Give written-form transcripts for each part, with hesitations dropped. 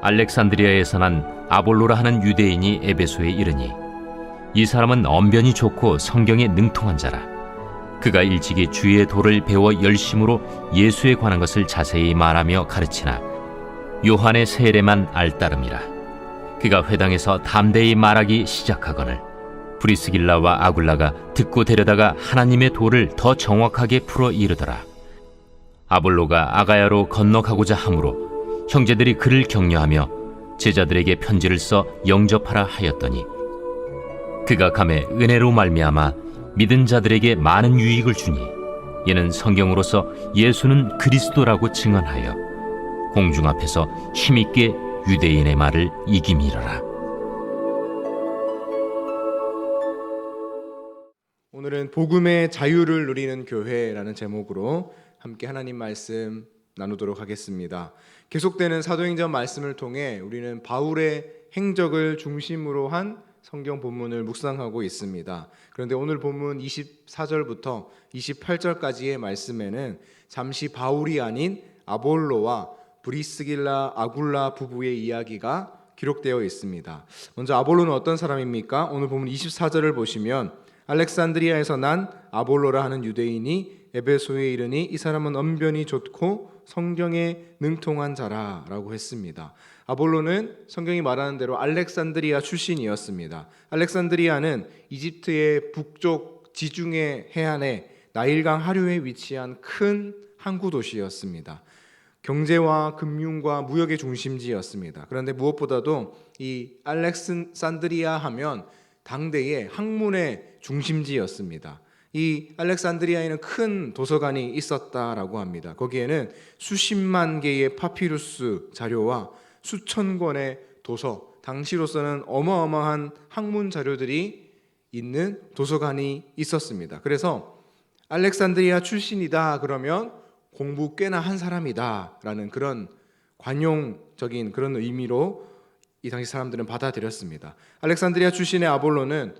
알렉산드리아에서 난 아볼로라 하는 유대인이 에베소에 이르니 이 사람은 언변이 좋고 성경에 능통한 자라. 그가 일찍이 주의 도를 배워 열심으로 예수에 관한 것을 자세히 말하며 가르치나 요한의 세례만 알따름이라. 그가 회당에서 담대히 말하기 시작하거늘 브리스길라와 아굴라가 듣고 데려다가 하나님의 도를 더 정확하게 풀어 이르더라. 아볼로가 아가야로 건너가고자 하므로 형제들이 그를 격려하며 제자들에게 편지를 써 영접하라 하였더니 그가 감에 은혜로 말미암아 믿은 자들에게 많은 유익을 주니 이는 성경으로서 예수는 그리스도라고 증언하여 공중 앞에서 힘있게 유대인의 말을 이김이러라. 오늘은 복음의 자유를 누리는 교회라는 제목으로 함께 하나님 말씀 나누도록 하겠습니다. 계속되는 사도행전 말씀을 통해 우리는 바울의 행적을 중심으로 한 성경 본문을 묵상하고 있습니다. 그런데 오늘 본문 24절부터 28절까지의 말씀에는 잠시 바울이 아닌 아볼로와 브리스길라 아굴라 부부의 이야기가 기록되어 있습니다. 먼저 아볼로는 어떤 사람입니까? 오늘 본문 24절을 보시면 알렉산드리아에서 난 아볼로라 하는 유대인이 에베소에 이르니 이 사람은 언변이 좋고 성경에 능통한 자라라고 했습니다. 아볼로는 성경이 말하는 대로 알렉산드리아 출신이었습니다. 알렉산드리아는 이집트의 북쪽 지중해 해안에 나일강 하류에 위치한 큰 항구 도시였습니다. 경제와 금융과 무역의 중심지였습니다. 그런데 무엇보다도 이 알렉산드리아 하면 당대의 학문의 중심지였습니다. 이 알렉산드리아에는 큰 도서관이 있었다라고 합니다. 거기에는 수십만 개의 파피루스 자료와 수천 권의 도서, 당시로서는 어마어마한 학문 자료들이 있는 도서관이 있었습니다. 그래서 알렉산드리아 출신이다 그러면 공부 꽤나 한 사람이다 라는 그런 관용적인 그런 의미로 이 당시 사람들은 받아들였습니다. 알렉산드리아 출신의 아볼로는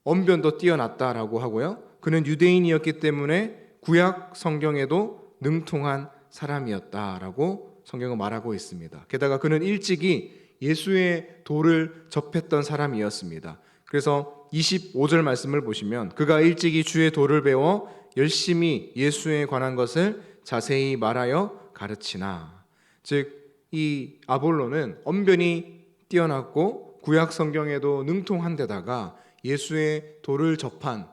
언변도 뛰어났다라고 하고요. 그는 유대인이었기 때문에 구약 성경에도 능통한 사람이었다라고 성경은 말하고 있습니다. 게다가 그는 일찍이 예수의 도를 접했던 사람이었습니다. 그래서 25절 말씀을 보시면 그가 일찍이 주의 도를 배워 열심히 예수에 관한 것을 자세히 말하여 가르치나. 즉 이 아볼로는 언변이 뛰어났고 구약 성경에도 능통한 데다가 예수의 도를 접한,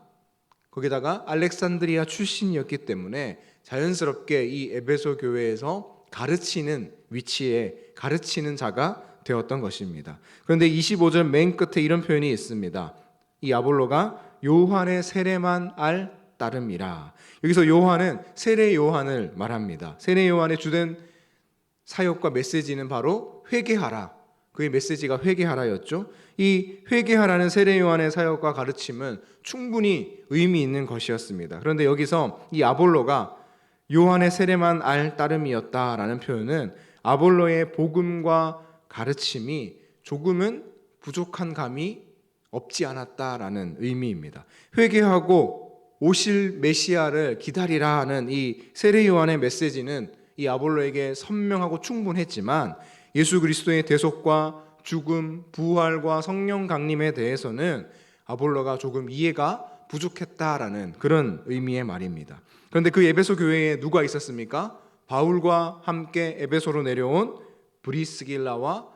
거기다가 알렉산드리아 출신이었기 때문에 자연스럽게 이 에베소 교회에서 가르치는 위치에 가르치는 자가 되었던 것입니다. 그런데 25절 맨 끝에 이런 표현이 있습니다. 이 아볼로가 요한의 세례만 알 따름이라. 여기서 요한은 세례 요한을 말합니다. 세례 요한의 주된 사역과 메시지는 바로 회개하라. 그의 메시지가 회개하라였죠. 이 회개하라는 세례 요한의 사역과 가르침은 충분히 의미 있는 것이었습니다. 그런데 여기서 이 아볼로가 요한의 세례만 알 따름이었다라는 표현은 아볼로의 복음과 가르침이 조금은 부족한 감이 없지 않았다라는 의미입니다. 회개하고 오실 메시아를 기다리라 하는 이 세례 요한의 메시지는 이 아볼로에게 선명하고 충분했지만 예수 그리스도의 대속과 죽음, 부활과 성령 강림에 대해서는 아볼로가 조금 이해가 부족했다라는 그런 의미의 말입니다. 그런데 그 에베소 교회에 누가 있었습니까? 바울과 함께 에베소로 내려온 브리스길라와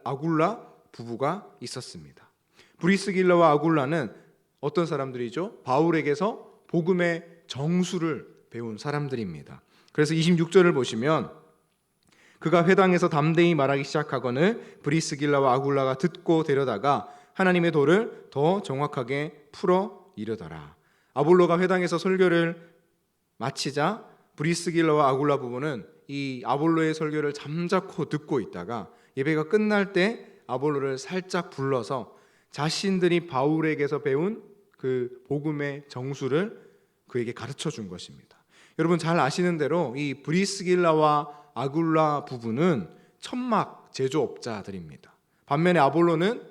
아굴라 부부가 있었습니다. 브리스길라와 아굴라는 어떤 사람들이죠? 바울에게서 복음의 정수를 배운 사람들입니다. 그래서 26절을 보시면 그가 회당에서 담대히 말하기 시작하거늘 브리스길라와 아굴라가 듣고 데려다가 하나님의 도를 더 정확하게 풀어 이르더라. 아볼로가 회당에서 설교를 마치자 브리스길라와 아굴라 부부는 이 아볼로의 설교를 잠자코 듣고 있다가 예배가 끝날 때 아볼로를 살짝 불러서 자신들이 바울에게서 배운 그 복음의 정수를 그에게 가르쳐 준 것입니다. 여러분 잘 아시는 대로 이 브리스길라와 아굴라 부부는 천막 제조업자들입니다. 반면에 아볼로는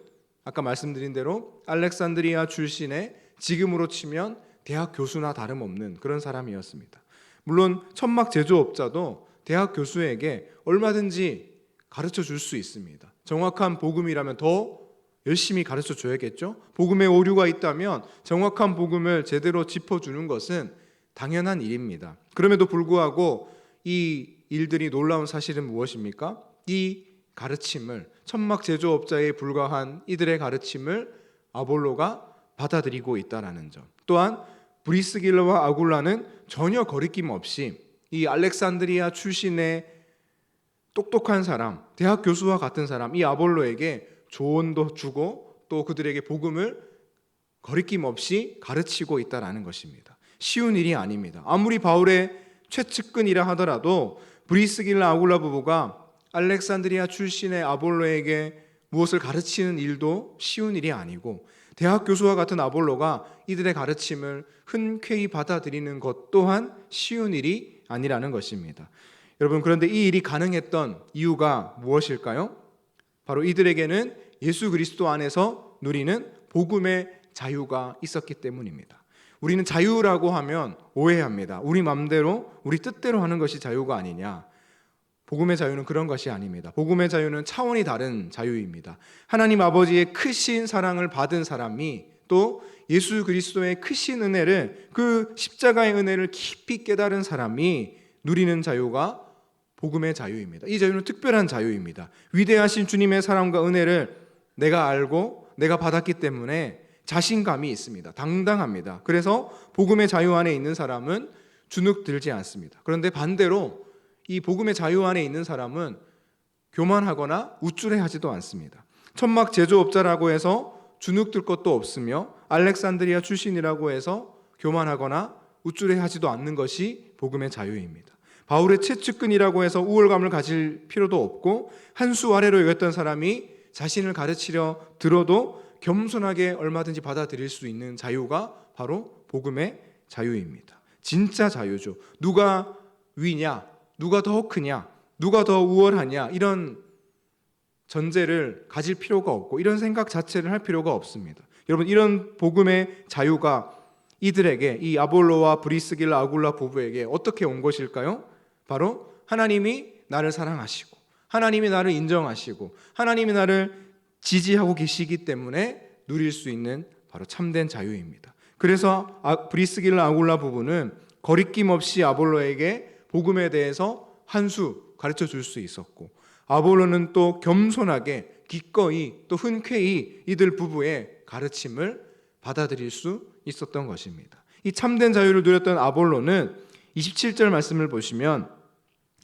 아까 말씀드린 대로 알렉산드리아 출신의 지금으로 치면 대학 교수나 다름없는 그런 사람이었습니다. 물론 천막 제조업자도 대학 교수에게 얼마든지 가르쳐 줄 수 있습니다. 정확한 복음이라면 더 열심히 가르쳐 줘야겠죠. 복음에 오류가 있다면 정확한 복음을 제대로 짚어주는 것은 당연한 일입니다. 그럼에도 불구하고 이 일들이 놀라운 사실은 무엇입니까? 이 가르침을, 천막 제조업자에 불과한 이들의 가르침을 아볼로가 받아들이고 있다는 점. 또한 브리스길라와 아굴라는 전혀 거리낌 없이 이 알렉산드리아 출신의 똑똑한 사람, 대학 교수와 같은 사람, 이 아볼로에게 조언도 주고 또 그들에게 복음을 거리낌 없이 가르치고 있다는 것입니다. 쉬운 일이 아닙니다. 아무리 바울의 최측근이라 하더라도 브리스길라 아굴라 부부가 알렉산드리아 출신의 아볼로에게 무엇을 가르치는 일도 쉬운 일이 아니고, 대학 교수와 같은 아볼로가 이들의 가르침을 흔쾌히 받아들이는 것 또한 쉬운 일이 아니라는 것입니다. 여러분, 그런데 이 일이 가능했던 이유가 무엇일까요? 바로 이들에게는 예수 그리스도 안에서 누리는 복음의 자유가 있었기 때문입니다. 우리는 자유라고 하면 오해합니다. 우리 마음대로, 우리 뜻대로 하는 것이 자유가 아니냐. 복음의 자유는 그런 것이 아닙니다. 복음의 자유는 차원이 다른 자유입니다. 하나님 아버지의 크신 사랑을 받은 사람이 또 예수 그리스도의 크신 은혜를, 그 십자가의 은혜를 깊이 깨달은 사람이 누리는 자유가 복음의 자유입니다. 이 자유는 특별한 자유입니다. 위대하신 주님의 사랑과 은혜를 내가 알고 내가 받았기 때문에 자신감이 있습니다. 당당합니다. 그래서 복음의 자유 안에 있는 사람은 주눅 들지 않습니다. 그런데 반대로 이 복음의 자유 안에 있는 사람은 교만하거나 우쭐해하지도 않습니다. 천막 제조업자라고 해서 주눅 들 것도 없으며 알렉산드리아 출신이라고 해서 교만하거나 우쭐해하지도 않는 것이 복음의 자유입니다. 바울의 최측근이라고 해서 우월감을 가질 필요도 없고, 한 수 아래로 여겼던 사람이 자신을 가르치려 들어도 겸손하게 얼마든지 받아들일 수 있는 자유가 바로 복음의 자유입니다. 진짜 자유죠. 누가 위냐, 누가 더 크냐, 누가 더 우월하냐, 이런 전제를 가질 필요가 없고 이런 생각 자체를 할 필요가 없습니다. 여러분, 이런 복음의 자유가 이들에게, 이 아볼로와 브리스길라 아굴라 부부에게 어떻게 온 것일까요? 바로 하나님이 나를 사랑하시고 하나님이 나를 인정하시고 하나님이 나를 지지하고 계시기 때문에 누릴 수 있는 바로 참된 자유입니다. 그래서 브리스길라 아굴라 부부는 거리낌 없이 아볼로에게 복음에 대해서 한 수 가르쳐 줄 수 있었고, 아볼로는 또 겸손하게 기꺼이 또 흔쾌히 이들 부부의 가르침을 받아들일 수 있었던 것입니다. 이 참된 자유를 누렸던 아볼로는 27절 말씀을 보시면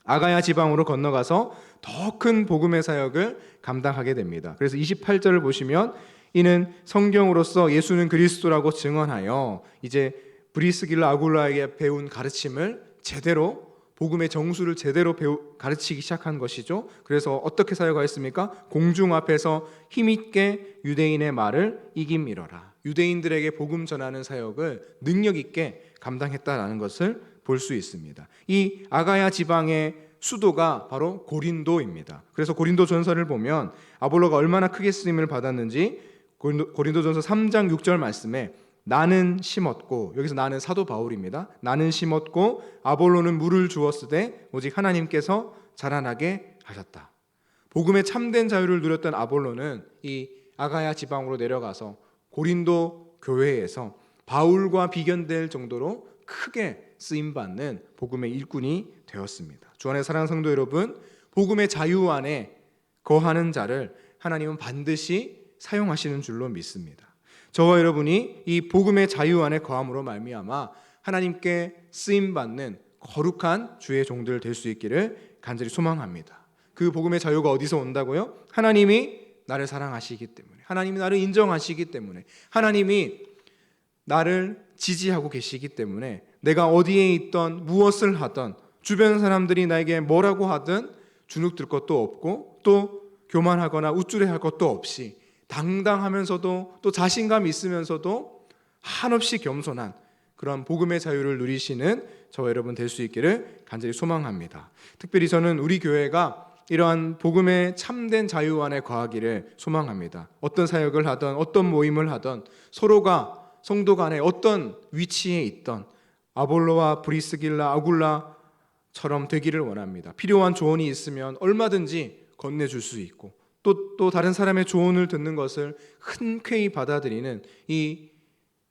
아가야 지방으로 건너가서 더 큰 복음의 사역을 감당하게 됩니다. 그래서 28절을 보시면 이는 성경으로서 예수는 그리스도라고 증언하여 이제 브리스길라 아굴라에게 배운 가르침을 제대로, 복음의 정수를 제대로 가르치기 시작한 것이죠. 그래서 어떻게 사역하였습니까? 공중 앞에서 힘있게 유대인의 말을 이김이러라. 유대인들에게 복음 전하는 사역을 능력 있게 감당했다라는 것을 볼 수 있습니다. 이 아가야 지방의 수도가 바로 고린도입니다. 그래서 고린도 전서를 보면 아볼로가 얼마나 크게 쓰임을 받았는지 고린도 전서 3장 6절 말씀에 나는 심었고, 여기서 나는 사도 바울입니다. 나는 심었고 아볼로는 물을 주었으되 오직 하나님께서 자라나게 하셨다. 복음의 참된 자유를 누렸던 아볼로는 이 아가야 지방으로 내려가서 고린도 교회에서 바울과 비견될 정도로 크게 쓰임받는 복음의 일꾼이 되었습니다. 주 안의 사랑하는 성도 여러분, 복음의 자유 안에 거하는 자를 하나님은 반드시 사용하시는 줄로 믿습니다. 저와 여러분이 이 복음의 자유 안에 거함으로 말미암아 하나님께 쓰임받는 거룩한 주의 종들 될 수 있기를 간절히 소망합니다. 그 복음의 자유가 어디서 온다고요? 하나님이 나를 사랑하시기 때문에, 하나님이 나를 인정하시기 때문에, 하나님이 나를 지지하고 계시기 때문에 내가 어디에 있던 무엇을 하던 주변 사람들이 나에게 뭐라고 하든 주눅 들 것도 없고 또 교만하거나 우쭐해할 것도 없이 당당하면서도 또 자신감 있으면서도 한없이 겸손한 그런 복음의 자유를 누리시는 저와 여러분 될 수 있기를 간절히 소망합니다. 특별히 저는 우리 교회가 이러한 복음의 참된 자유 안에 거하기를 소망합니다. 어떤 사역을 하든 어떤 모임을 하든 서로가 성도 간에 어떤 위치에 있던 아볼로와 브리스길라 아굴라처럼 되기를 원합니다. 필요한 조언이 있으면 얼마든지 건네줄 수 있고 또 다른 사람의 조언을 듣는 것을 흔쾌히 받아들이는 이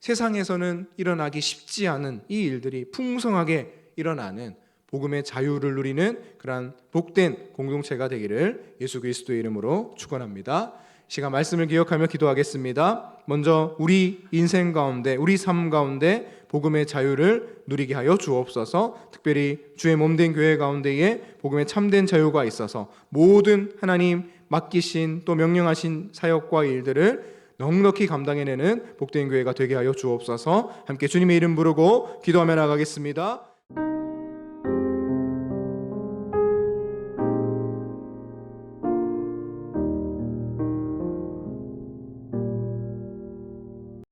세상에서는 일어나기 쉽지 않은 이 일들이 풍성하게 일어나는 복음의 자유를 누리는 그러한 복된 공동체가 되기를 예수 그리스도의 이름으로 축원합니다. 시간 말씀을 기억하며 기도하겠습니다. 먼저 우리 인생 가운데, 우리 삶 가운데 복음의 자유를 누리게 하여 주옵소서. 특별히 주의 몸된 교회 가운데에 복음의 참된 자유가 있어서 모든 하나님 맡기신 또 명령하신 사역과 일들을 넉넉히 감당해내는 복된 교회가 되게 하여 주옵소서. 함께 주님의 이름 부르고 기도하며 나가겠습니다.